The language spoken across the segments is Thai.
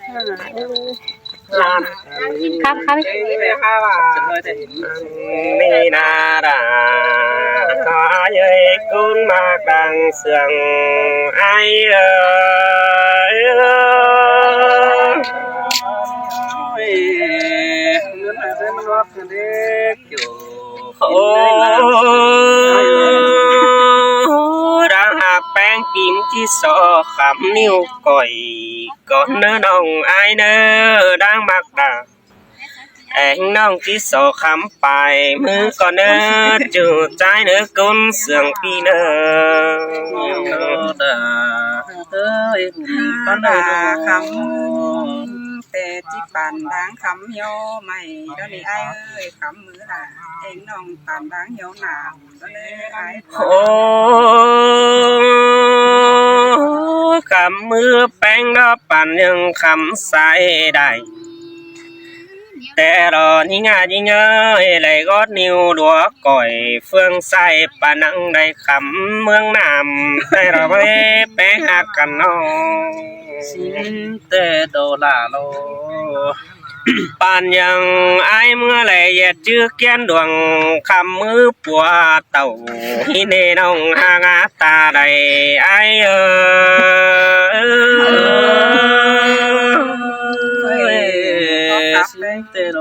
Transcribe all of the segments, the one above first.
ครับครับนี่นาดาขอเย้ยกุ้งมากดังเสียงไอเอ้ยโอ้ดังหักแป้งปิ่มที่ซอขำนิ้วก่อยก่อนเนื้อน้องไอเนื้อดังมักดังแองน้องที่โซคำไปมือก่อนเนื้อจูใจเนื้อกุ้นเสียงปีเนื้อเด้อเอ้ยก่อนเนื้อคำแต่จิปันดังคำเหี่ยวไม่ตอนนี้ไอ้เอ้ยคำมือละเองน้องปันดังเหี่ยวหนาวตอนนี้ไอ้โอ้คำมือแป้งดอกปันยังคำใส่ได้แต่รอนี่งายิ่งเอ้ยไหลกอดนิ้วดัวก่อยเฟืองใส่ปานังได้คำเมืองน้ำแต่เราไม่แป้งหักกันน้องสินเตโดลาโลปานยังไอเมื่อไหลเหยียดชื่อเกียนดวงคำมือปัวเต่าฮิเนน้องหางาตาใดไอ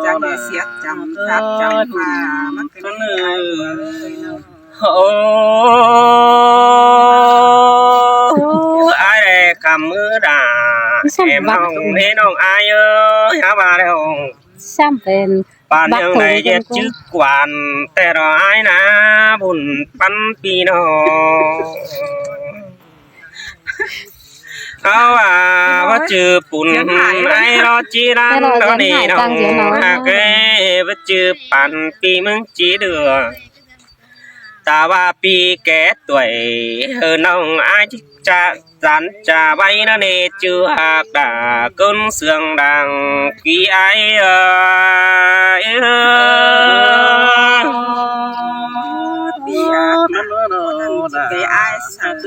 จังเสียจำทับจำมามันก็เลยโอ้ไอ้คำมือด่าเอ็มน้องเฮ้น้องไอ้เอ้ยหามาแล้วซ้ำเป็นปานยังไงเย็ดจึกกวนแต่รอไอ้นะบุญปันปีน้องเอาว่าจือปุ่นไอ้รอจีรันตอนนี้น้องหากเอ้ว่าจือปันปีมึงจีเดือตาว่าปีแก่ตัวน้องไอ้จะจันจะไว้นั่นเองจือหากด่าก้นเสียงดังปีไอ้ปีไอ้สัก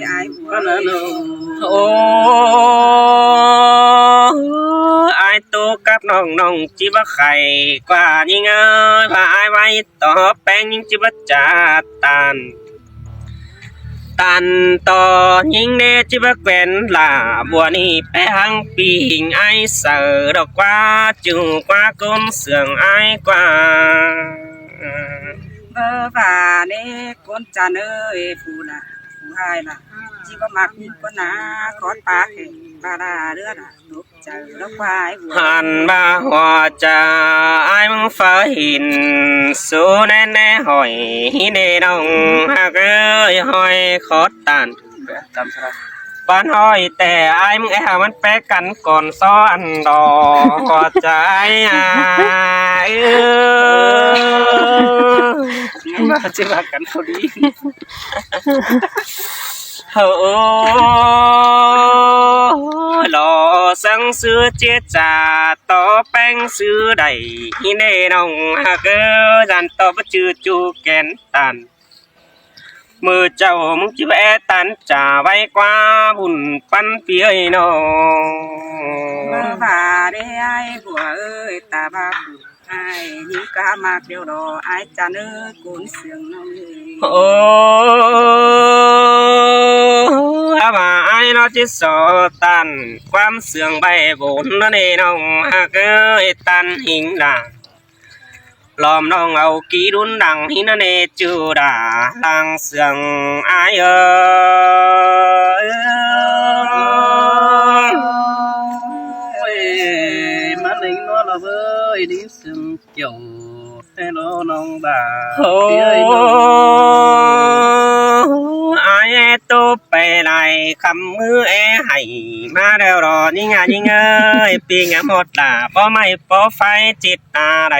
ไอ้บัวโอ้ไอ้ตัวกับน้องจิบไข่กว่ายิ่งเอ้ยพาไอ้ไว้ต่อแป้งยิ่งจิบจัดตันต่อยิ่งเนจิบแกวนลาบัวนี่แป้งปีหิงไอ้เสือดอกว่าจูกว่าก้นเสื่องไอ้กว่าเบอร์ว่าเน่ก้นจานเอ้ยฟูละฟูให้ละจิบมักก้นนาคอดปากเห็นบาดาเลือดลุกใจแล้วควายหันมาหัวใจไอ้มึงฟ้าหินสู้แน่แน่หอยเน่น้องหากเอ้ยหอยคอดตันบ้านหอยแต่ไอ้มึงมันแปะกันก่อนซ้อนดอกกอดใจมาจะมากันพอดีโอ้หล่อสังซื้อเจี๊ยจ่าต่อแป้งซื้อใดเน่น้องหากจันต่อประจือจูแกนตันมือเจ้ามึงจิบตันจ่าไว้กว่าบุญปันเปียน้องมาบ่าได้ไอ้บัวเอ้ยตาบ้าไอ้ยิ่งกะมากเดียวดอไอ้จันเอ้ยกุนเสียงน้องโอ้อาบ่าไอ้เราจิโซตันความเสื่องใบบุญนั่นเองน้องหากเอ้ยตันหิงด่าลอมน้องเอากี่ดุนดังหินเนจูดาลังเสียงไอ้เอ้ยมันเองนัวละเว้ยดิซึมเกี่ยวให้น้องดาโอ้ไอ้ตัวไปไหนคำมือให้มาแล้วรอนี่งานยิ่งเอ้ยปีงหมดด่าเพราะไม่เพราะไฟจิตอะไร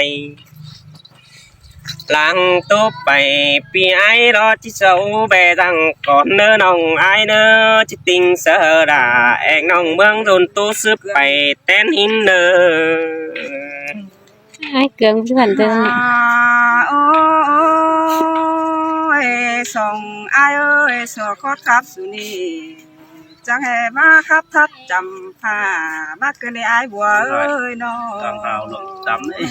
หลังตุ๊บไปปีไอ้รอที่เจ้าแบดังก่อนเนื้อน้องไอ้เนื้อจิติงเสดาเอกน้องเมืองโดนตู้ซึบไปเต้นหินเนื้อไอ้เกลืองเพื่อนเดินโอ้ยส่งไอ้เอ้ยสอคอดครับสุนี chẳng hề má khắp thắt chầm phà má cứ này ai bùa ơi nó càng hào lượng chấm đấy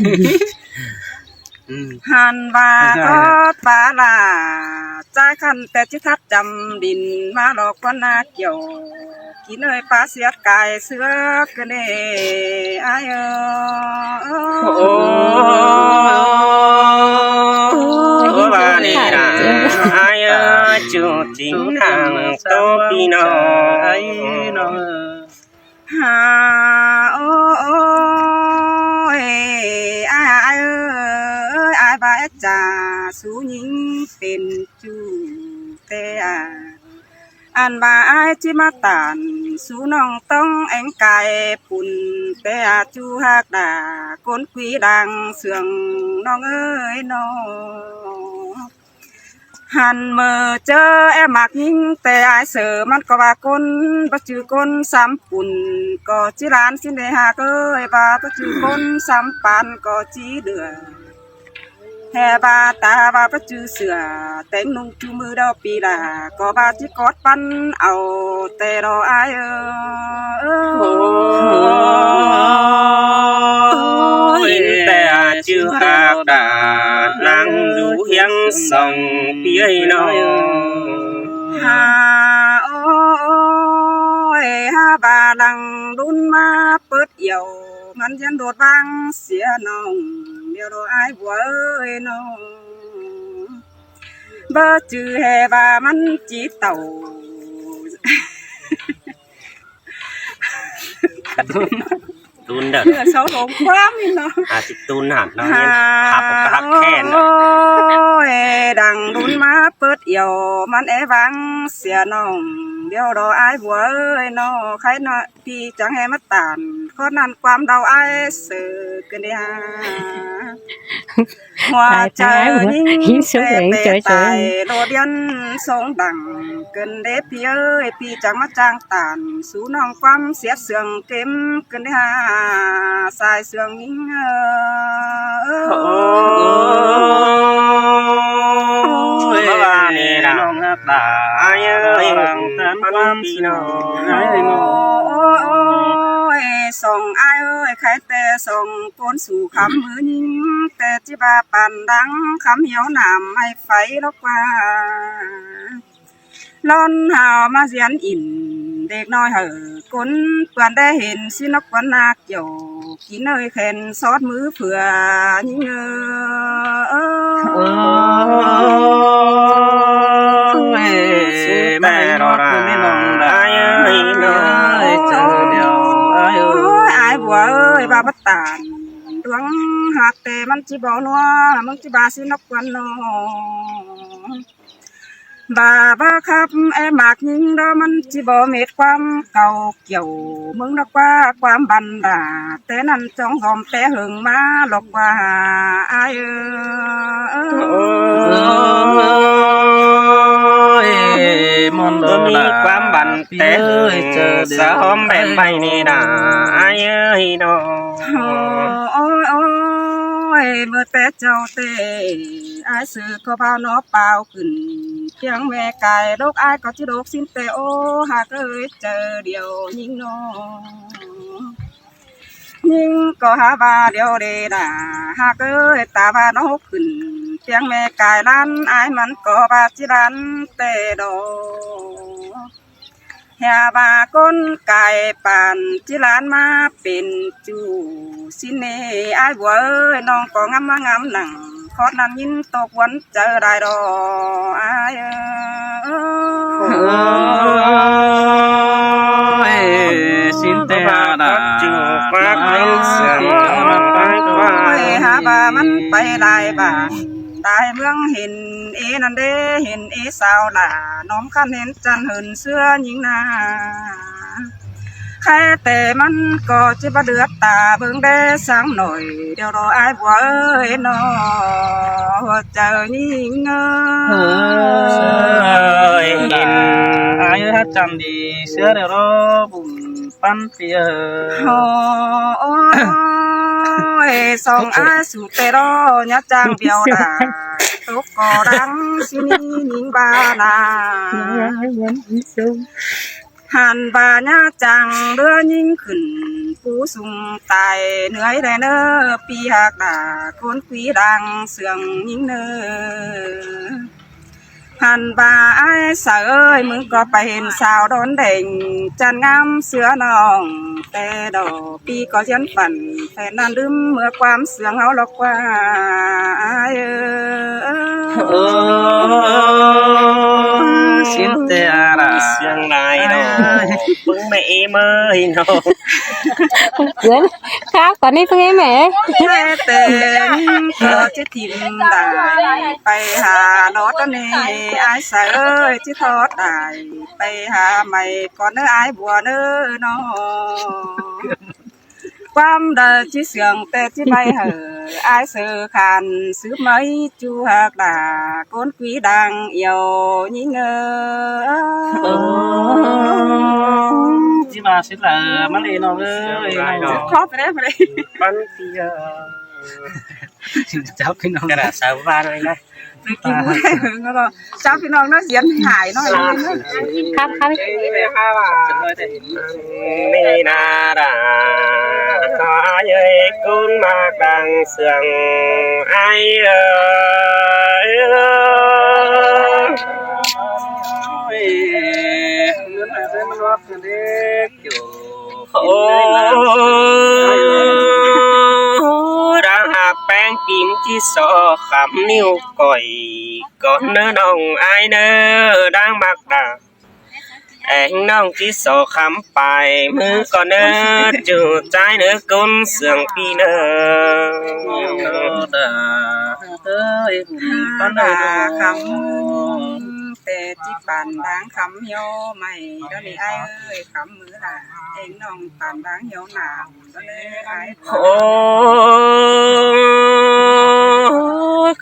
hàn và có bà là trái khăn tè chiếc thắt chầm đình má lọ con na kiểu kín ơi phá xiết cài xưa cứ này ai bà đi là ai chủ chính hàng tô pi nó ấy nó hà ôi ai ơi ai bà trà sú nhính tên chu tê anh bà ai chỉ mà tàn sú nòng tông anh cài bùn tê chu hạc đà côn quý đang sườn nòng ơi nó hàn mờ chớ em mặc nhìn tê ai sợ mắt có bà côn bắt chữ côn xăm bùn có chỉ lan xin để hạc ơi bà bắt chữ côn xăm pan có chỉ được hè bà ta bà bắt chữ sửa tên nung chu mưa đâu pi là có bà chỉ cót pan ao tê đó ai tè chưa hạc đà nàng du hiang sông bia nó ha ôi ha bà đằng đun ma bớt dầu ngắn chân đột vang xía nồng điều đồ ai bùa ơi nó bơ chữ hè và mắn chỉ tàu tun đợt xấu hổ quá mình nó chỉ tun hẳn nó nên hạp khen ôi đằng đun má bớt dầu mắn é vang xía nồng điều đồ ai bùa ơi nó khai nó thì chẳng hề mất tàn khó nănความđau ai sợ cái này hoa trời nhìn tê tài đồ điên sống đằng cần đế pi ơi pi chẳng mất trang tàn sú nòng quăm xiết sườn kém cần đế xài sườn nhìn bà nè là ai ơi tan quan pi nó song ai ơi khai tê song côn sù khám hứa nhìn tê chỉ ba bàn đắng khám hiếu nam ai phải lóc qua lon hào ma diễn in để nói hở côn toàn đê hình xin nó quán na kiểu kín ơi khen xót mứ phừa những mẹ nó ai ơi ai bùa ơi bà bắt tàn đuống hạt têมันchỉ bỏ nóมันchỉ bà xin nó quán nó bà ba khắp em mặc nhưng đóมันchỉ bỏ mệt ความ เก่า kiểu มึงนักว่าความบันดาแต่นั้นจ้องหอมแต่หึงมาหลอกว่าอายmón ก็ đó มี là ความบันแต่เจอสะหอมแบบใบนี่ด่าไอ้เอ้ยน้อง โอ้ยโอ้ยเมื่อแต่เจ้าเตอายซื้อก็เบาเนาะเปล่าขึ้นเพียงแม่ไก่ลูกอายก็จิโดกสิ้นแต่โอ้หากเอ้ยเจอเดียวยิ่งน้องยิ่งก็หาว่าเดียวเดดาหากเอ้ยตาว่าน้องขึ้นเพียงแม่ไก่ล้านอายมันก็บาจิรันแต่ดอก Nhà bà con cài bàn chỉ lan ma bên chủ xin nè ai bùa ơi non có ngắm nặng khó nằm nhìn tộc quấn chờ đại đò ai xin tê hà đà hà bà mình bay lại bà đại vương hình ýนั่นเด้เห็นý sao làน้องคันเห็นจันหืนเสื้อยิงนาแค่แต่มันก็จะบาเดือดตาเบิ่งได้สังหน่อยเดี๋ยวรอไอ้บัวเอ้ยนอเจอยิงเอ้ย ai hát chăm đi sữa đều đó bùn pan phía ôi song ai sụt tê đó nhá trang biểu đà tốt có đắng xin nhìn ba là หันบาญาจังเรือยิ่งขึ้นผู้สุ่มตายเหนื่อยได้เนอปีหักดาคนคุยดังเสียงยิ่งเนอหันบาไอ้สาวเอ้ยมึงก็ไปเห็นสาวโดนเด่งจันงามเสือน้องแต่ดอกปีก็เชียนปั่นแต่นั่นลืมเมื่อความเสียงเอาหลอกว่าxin tê à là เสียงนายเนาะมึงไม่เมยเนาะ Quyến khác còn đi phương em mẹ แต่ก็จะถิ่มได้ไปหาโนอตนี่ไอ้สาวเอ้ยที่ทอดได้ไปหาใหม่ก่อนเนื้อไอ้บัวเนื้อน้อความเดินที่เสียงแต่ที่ไม่เหอไอ้เสือขันซื้อไม่จูหักด่าก้นquýดังเอียวยิ่งเงอ chứ mà sẽ là má lì nó ơi ครอบไปได้ไปเลย ปันเตีย cháu cái nó กระดาษสาวบ้านเลยนะ กินไม่ได้แล้วก็เจ้าพี่น้องน่าเสียนหายหน่อยนึง Khác khác đi นี่นาดาขอเย้ยกุ้งมากดังเสียงไอ้เอ้ย lớn này đây mà nó cái kiểu โอ้ดังหากแป้งกิมที่สอขำนิ้วก่อยก่อนเนื้อน้องไอเนื้อดังมักดาแองน้องที่สอขำไปมือก่อนเนื้อจูใจเนื้อก้นเสียงปีเนื้อ đã ơi con ด่า ơi คำแต่จิปานดังคำโยไม่แล้วนี่ไอ้เอ้ยคำมือด่าเองน้องปานดังโยหนามก็เลยไอ้ โอ้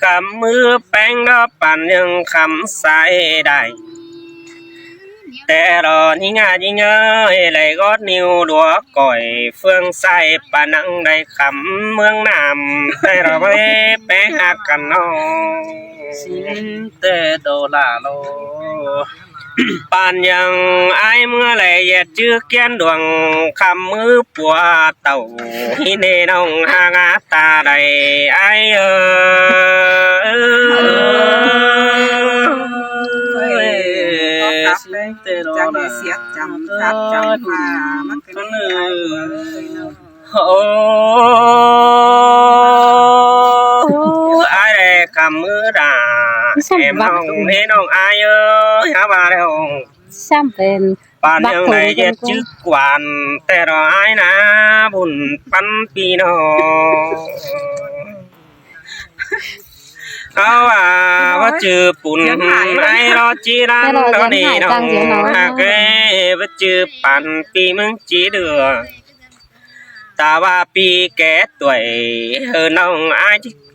คำมือแป้งดอกปั่นยังคำใส่ได้แต่รอนี่งายิ่งเอ้ยไหลกอดนิ้วดัวก่อยเฟืองใส่ปานังได้คำเมืองนำแต่เราไม่แป้งหักกันน้อง xin tê đồ là lô ปานยังไอเมื่อไหลเหยียดชื่อเกียนดวงคำมือปัวเต่าฮิเนน้องหางาตาใดไอเอจังได้เสียจำครับจำมามันก็เลยไอ้ โอ้ไอเด็กคำมือด่าเอ็มน้องเนน้องไอเอ้ยหามาแล้ว Xăm bên ปานยังไหลเหยียดชื่อกวนแต่รอไอนะบุญปันปีน้อง เขาว่าจือปุ่นไอ้รอจีรันตอนนี้น้องหากว่าจือปั่นปีมึงจีเดือแต่ว่าปีแก่ตัวน้องไอ้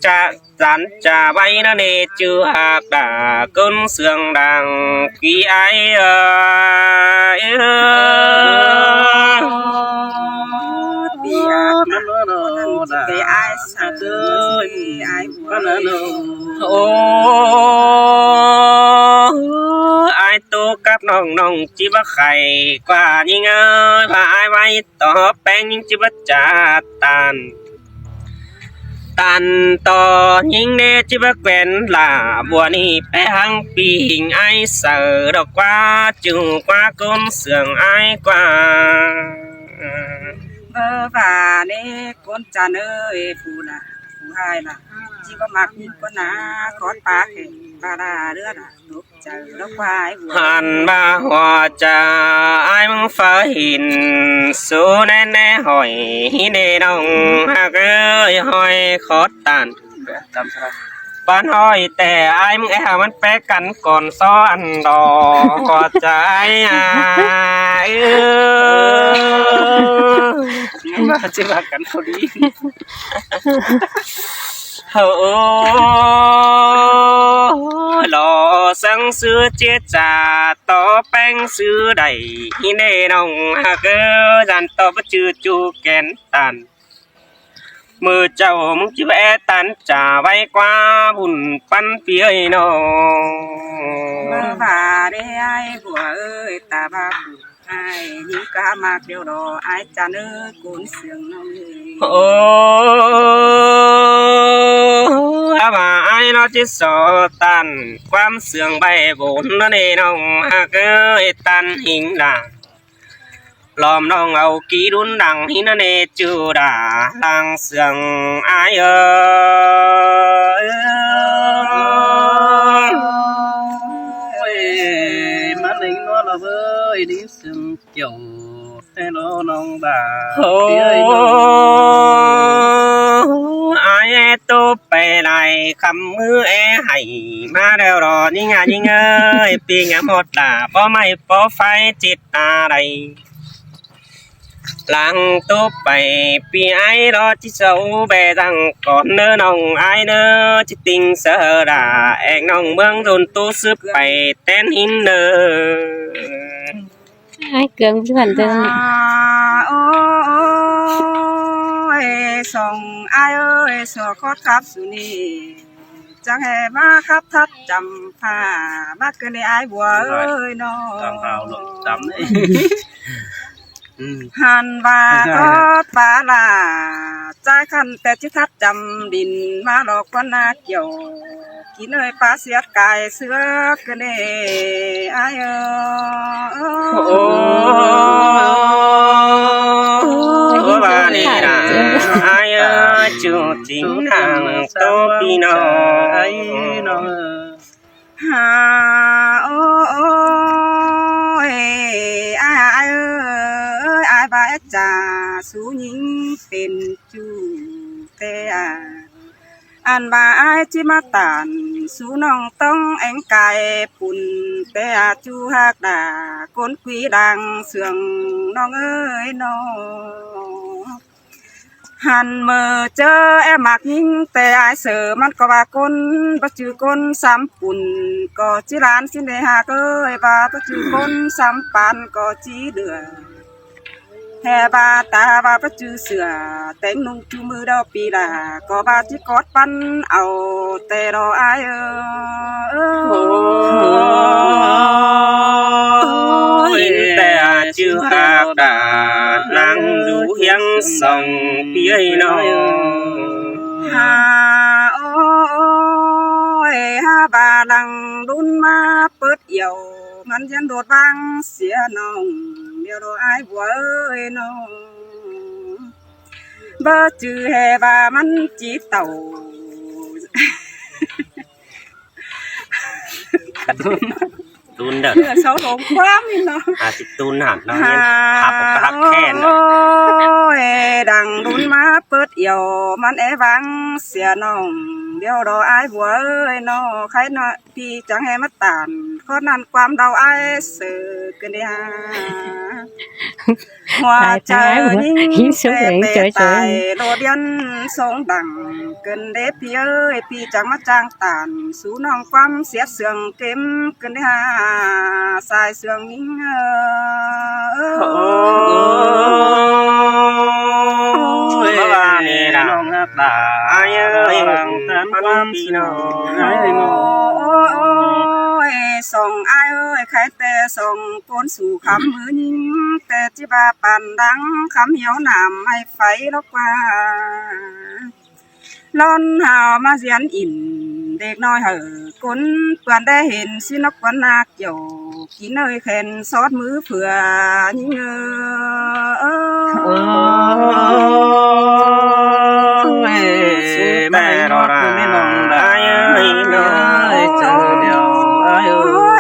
จะจันจะไว้นั่นเองจือหากด่าก้นเสียงดังปีไอ้cái ai sao chơi ai con nữa nữa โอ้ไอตัวกับน้องน้องจิบะไข่กว่ายิ่งเอ้ยพาไอไว้ต่อแป้งยิ่งจิบะจัดตันต่อยิ่งเนจิบะแกวนลาบัวนี่แป้งปีหิงไอเสือดอกกว่าจูกว่าก้นเสืองไอกว่า và nè con cha ơi phụ là phụ hai là chỉ có mặc nhìn con ná con ba cái ba đà đứa là lúc chờ lúc quay หันมาหัวจะไอ้มึงฟ้าหินสู้แน่แน่หอยเนน้องหากเอ้ยหอยขอตัน chăm sao บ้านหอยแต่ไอ้มึงหามันแปะกันก่อนซ้อนดอกขอใจchứ mà cắn không đi โอ้หล่อสังซื้อเจจ่าต่อแป้งซื้อใดเนน้องหากเอ้ยดันต่อประจือจูแกนตันมือเจ้ามึงจิแบตันจ่าไว้กว่าบุญปันเปียน้อง và đây ai của ơi ta ba ai những cá mạc điều đó ai cha nơ cuốn sương nông โอ้อาว่าไอ้นอจิสอตันความเสื่องใบบุญนั่นเองน้องหากเอ้ยตันหิงด่าล้อมน้องเอากีดุนดังหินนั่นเองจูด่าลังเสื่องไอ้เอ้ย mà lính nó là với đi sừng kiểu thế nó nong bà โอ้ไอ้ตัวไปไหนคำมือให้มาเดี๋ยวรอนี่ไงนี่เอ้ยปีงหมดด่าเพราะไม่เพราะไฟจิตอะไรหลังตัวไปปีไอ้รอที่เจ้าแบดังก่อนเนื้อน้องไอ้เนื้อจิตติงเสดาเอกน้องเมืองโดนตู้ซึบไปเต้นหินเนื้อ ai cường chứ phần tương ôi sông ai ơi sò khót khắp su ni chẳng hề má khắp thắt chầm phà bác cái này ai bùa ơi nó tạm hào lượng tắm đấy hàn và có phá là trái khănแต่ที่ทัดจำดินมาหลอกวันนาเกี่ยวกินเอ้ยปลาเสียดไก่เสือกันเด้ไอ้เอ้ย bà đi là ai chú chính hàng tô pi nó ấy nó hà ôi ai ơi ai bà trà sú nhính tên chú tê anh bà ai chỉ mà tàn sú nòng tông anh cài bùn tê chú hát đà côn quý đang sườn nòng ơi nóหันมือเจอมากยิ่งแต่ไอเสือมันก็ว่าคนปัจจุคนซ้ำปุ่นก็จีร้านสินเดหาเกยว่าปัจจุคนซ้ำปานก็จีเดือแห่บาตาว่าปัจจุเสือแต่งนุ่งจูมือเดาปีละก็ว่าจีกอดปันเอาแต่รอไอแต่ชื่อหากด่านางอยู่เฮียงส่องปีไอ้น้อง hà ôi ha bà đằng đun ma bớt yêu ngân dân đột vang xía nòng điều đồ ai bùa ơi nòng bơ chữ hè và mắn chỉ tàu tuôn đợt nửa sáu hồn quá mình nó chỉ tuôn hẳn nó nên hạp khen ôi đằng đun ma bớt yêu mắn vang xía nòng điều đồ ai bùa ơi nó khai nó thì chẳng hề mất tàn khó nănความđau ai sợ cái đi ha hoa trời những tệ tài đồ điên sống đằng cần đế pi ơi pi chẳng mất trang tàn sú nòngความเสียเสื่องเต็มกันđi ha xàiเสื่องnhững bà này là nong hát bà ai ơi bằng tan quan pi sương nó ấy nó ôi song ai ơi khai tê song côn sù khám mưa nhìn tê chỉ ba bàn đắng khám hiếu nằm hay phải đó qua lon hào mà diễn ỉnเด็กน้อยเหอะคนเปื่อนได้เห็นสินกวันนาเกี่ยวกินเอ้ยแขนซอสมือเผื่อยิ่งแต่รอราไม่ลงได้ไม่น้อยเจอเดียวไอ้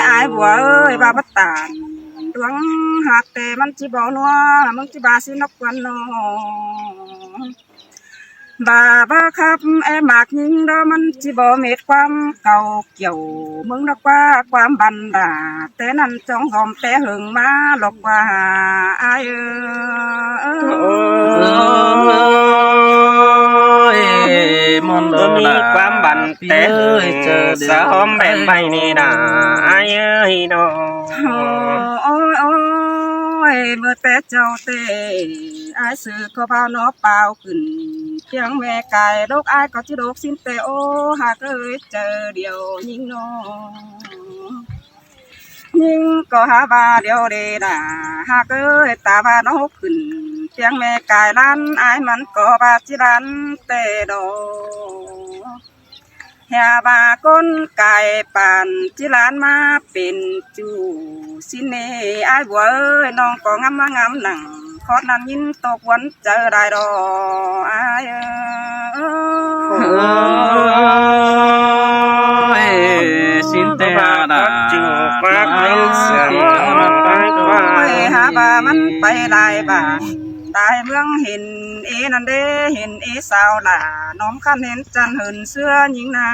ไอ้บัวเอ้ยบาบัตตานดวงหักแต่มันจีบอนัวมันจีบาสินกวันนอบาบ้าครับมากยิ่งดอมันจีบอเม็ดความเก่าเกี่ยวมึงนักว่าความบันดาแต่นั่นจงหอมแต่หึงมาหลอกว่าไอ้mòn ก็ đồ มีความบันเต้สะหอมแบบใบนี่นะไอ้เอ้ยน้อง โอ้ยโอ้ยเมื่อแต่เจ้าเตไอ้สื่อก็เบาเนาะเปล่าขึ้นเพียงแม่ไก่โรคไอ้ก็จะโรคสิ้นแต่โอ้หากเอ้ยเจอเดียวยิ่งน้อง ยิงก็หาบาเดียวเดดาหากตาบานกขึ้นเพียงแม่กายล้านอายมันก็บาจิรันเตดอเฮียบาก้นไก่ป่านจิรานมาเป็นจูสิเนอายบัวน้องก็งามงามหนังขอนั้นยินตกวันเจอได้ดออายสินเตหาดา จึงฝากให้เสียงไปกว่า หาบามันไปได้บ้านได้เมืองเห็นเอนันเดเห็นเอสาวหล่าน้อมขันเห็นจันเหินเสื้อหญิงนา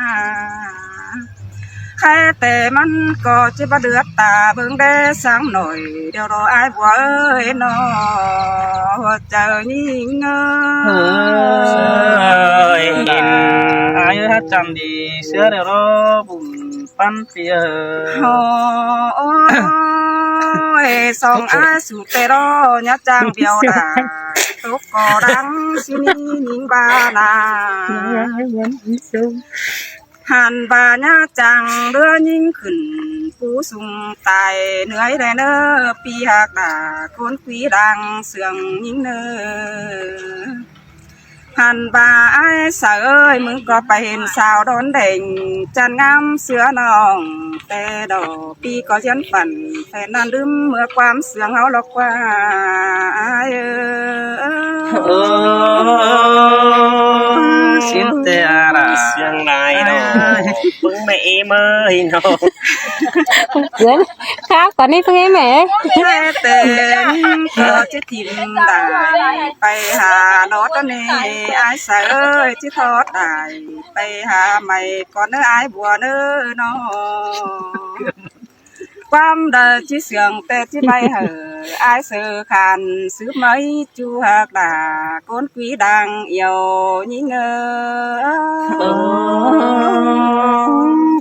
ใครแต่มันก็จะประเดือดตาเบิ่งได้สังหน่อยเดี๋ยวรออายบัวนอเจอหญิงเยเห็น อายุฮัจำดีเสื้อเดี๋ยวรอบุญปั้นเปีย โอ้ยสองอายสุเตรอญะจางเบียวดาตุกก็ดังสินีหญิงบานาหันบาญะจังเรือยิ่งขึ้นผู้สูงตายเหนื่อยแลเนอปีหักดาคนคุยดังเสียงยิ่งเนอหันบาไอ้สาวเอ้ยมึงก็ไปเห็นสาวโดนเด่งจันงามเสือน้องแต่ดอกปีก็ยันปั่นแฟนนั้นลืมเมื่อความเสียงเอาหลอกว่าสินเตหาดา เสียงนายดอกมึงไม่เมยน้อง Duyên khác còn đi phương em mẹ แต่ก็จะถิ่มได้ไปหาโนอตนี่ไอ้สาวเอ้ยที่ทอดได้ไปหาใหม่ก่อนเนื้อไอ้บัวเนื้อน้องความเดินที่เสียงแต่ที่ใบเหอไอ้เสือขันซื้อไม้จูหักด่าก้นquýดังเอี่ยวยิ่งเงอ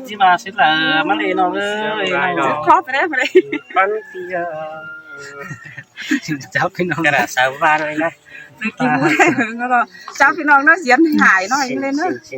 จิบาสิละมาเลยน้องเอ้ย ครอบไปได้ไปเลย ปั้นเปีย เจ้าพี่น้อง กระดาษสาวบ้านเลยนะ กินไม่ได้หึงก็จับพี่น้องเนาะเสียนหายหน่อยเลยเนาะ สิ